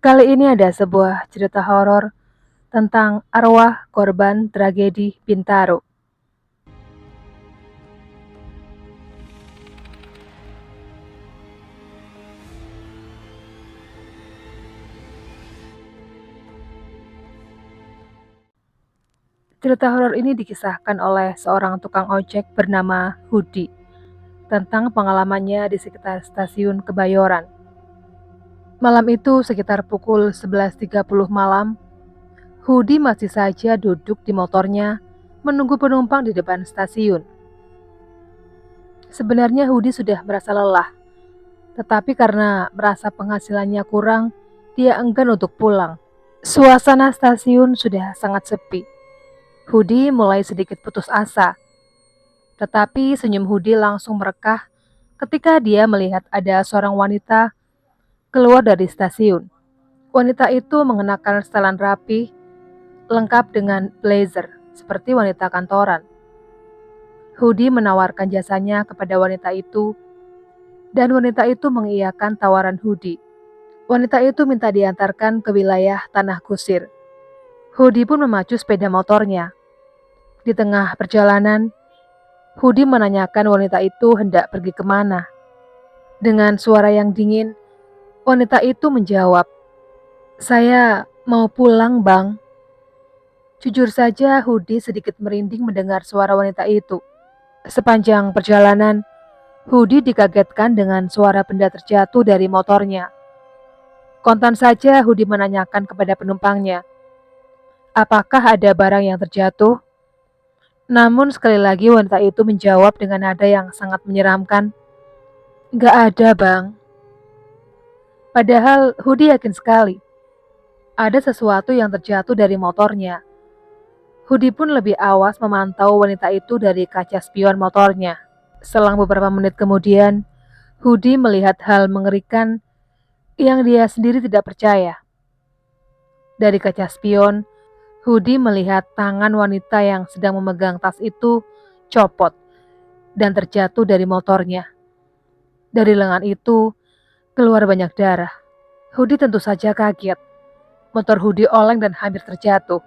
Kali ini ada sebuah cerita horor tentang arwah korban tragedi Bintaro. Cerita horor ini dikisahkan oleh seorang tukang ojek bernama Hudi tentang pengalamannya di sekitar stasiun Kebayoran. Malam itu sekitar pukul 11.30 malam, Hudi masih saja duduk di motornya menunggu penumpang di depan stasiun. Sebenarnya Hudi sudah merasa lelah, tetapi karena merasa penghasilannya kurang, dia enggan untuk pulang. Suasana stasiun sudah sangat sepi. Hudi mulai sedikit putus asa, tetapi senyum Hudi langsung merekah ketika dia melihat ada seorang wanita keluar dari stasiun. Wanita itu mengenakan setelan rapi, lengkap dengan blazer, seperti wanita kantoran. Hudi menawarkan jasanya kepada wanita itu, dan wanita itu mengiyakan tawaran Hudi. Wanita itu minta diantarkan ke wilayah Tanah Kusir. Hudi pun memacu sepeda motornya. Di tengah perjalanan, Hudi menanyakan wanita itu hendak pergi kemana. Dengan suara yang dingin, wanita itu menjawab, "Saya mau pulang, Bang." Jujur saja, Hudi sedikit merinding mendengar suara wanita itu. Sepanjang perjalanan, Hudi dikagetkan dengan suara benda terjatuh dari motornya. Kontan saja Hudi menanyakan kepada penumpangnya, apakah ada barang yang terjatuh? Namun sekali lagi wanita itu menjawab dengan nada yang sangat menyeramkan, "Gak ada, Bang." Padahal Hudi yakin sekali, ada sesuatu yang terjatuh dari motornya. Hudi pun lebih awas memantau wanita itu dari kaca spion motornya. Selang beberapa menit kemudian, Hudi melihat hal mengerikan yang dia sendiri tidak percaya. Dari kaca spion, Hudi melihat tangan wanita yang sedang memegang tas itu copot dan terjatuh dari motornya. Dari lengan itu keluar banyak darah. Hudi tentu saja kaget. Motor Hudi oleng dan hampir terjatuh.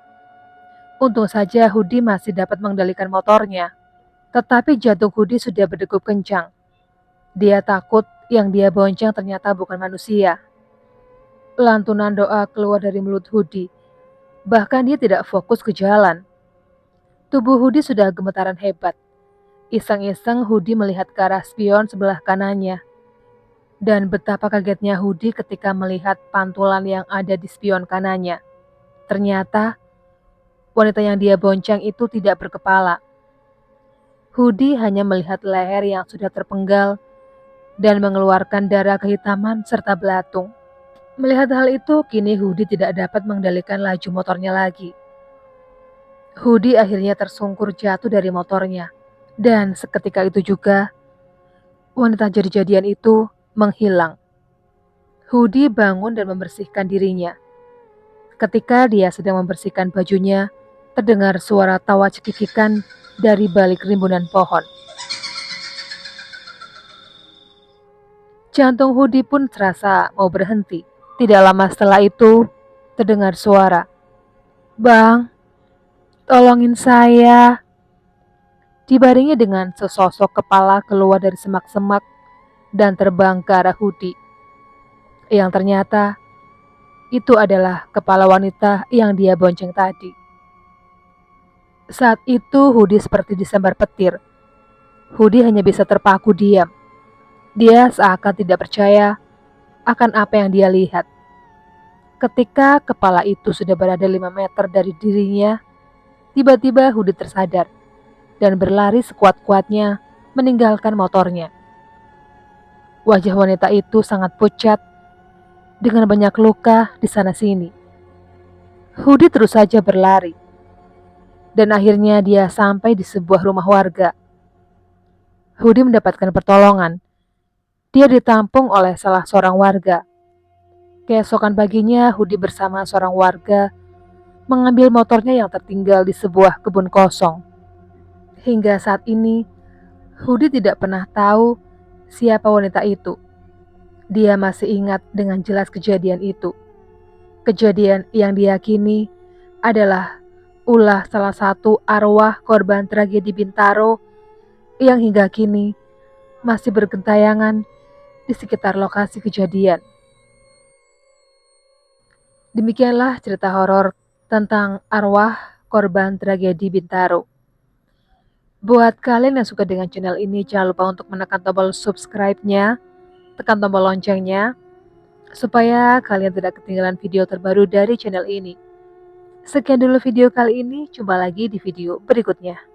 Untung saja Hudi masih dapat mengendalikan motornya. Tetapi jantung Hudi sudah berdegup kencang. Dia takut yang dia bonceng ternyata bukan manusia. Lantunan doa keluar dari mulut Hudi. Bahkan dia tidak fokus ke jalan. Tubuh Hudi sudah gemetaran hebat. Iseng-iseng Hudi melihat ke arah spion sebelah kanannya. Dan betapa kagetnya Hudi ketika melihat pantulan yang ada di spion kanannya. Ternyata wanita yang dia bonceng itu tidak berkepala. Hudi hanya melihat leher yang sudah terpenggal dan mengeluarkan darah kehitaman serta belatung. Melihat hal itu, kini Hudi tidak dapat mengendalikan laju motornya lagi. Hudi akhirnya tersungkur jatuh dari motornya. Dan seketika itu juga, wanita jadi-jadian itu menghilang. Hudi bangun dan membersihkan dirinya. Ketika dia sedang membersihkan bajunya, terdengar suara tawa cekikikan dari balik rimbunan pohon. Jantung Hudi pun terasa mau berhenti. Tidak lama setelah itu, terdengar suara, "Bang, tolongin saya." Dibarengi dengan sesosok kepala keluar dari semak-semak dan terbang ke arah Hudi. Yang ternyata itu adalah kepala wanita yang dia bonceng tadi. Saat itu Hudi seperti disambar petir. Hudi hanya bisa terpaku diam. Dia seakan tidak percaya akan apa yang dia lihat. Ketika kepala itu sudah berada 5 meter dari dirinya, tiba-tiba Hudi tersadar dan berlari sekuat-kuatnya meninggalkan motornya. Wajah wanita itu sangat pucat dengan banyak luka di sana-sini. Hudi terus saja berlari dan akhirnya dia sampai di sebuah rumah warga. Hudi mendapatkan pertolongan. Dia ditampung oleh salah seorang warga. Keesokan paginya, Hudi bersama seorang warga mengambil motornya yang tertinggal di sebuah kebun kosong. Hingga saat ini, Hudi tidak pernah tahu siapa wanita itu. Dia masih ingat dengan jelas kejadian itu. Kejadian yang diyakini adalah ulah salah satu arwah korban tragedi Bintaro yang hingga kini masih bergentayangan di sekitar lokasi kejadian. Demikianlah cerita horor tentang arwah korban tragedi Bintaro. Buat kalian yang suka dengan channel ini, jangan lupa untuk menekan tombol subscribe-nya, tekan tombol loncengnya, supaya kalian tidak ketinggalan video terbaru dari channel ini. Sekian dulu video kali ini, jumpa lagi di video berikutnya.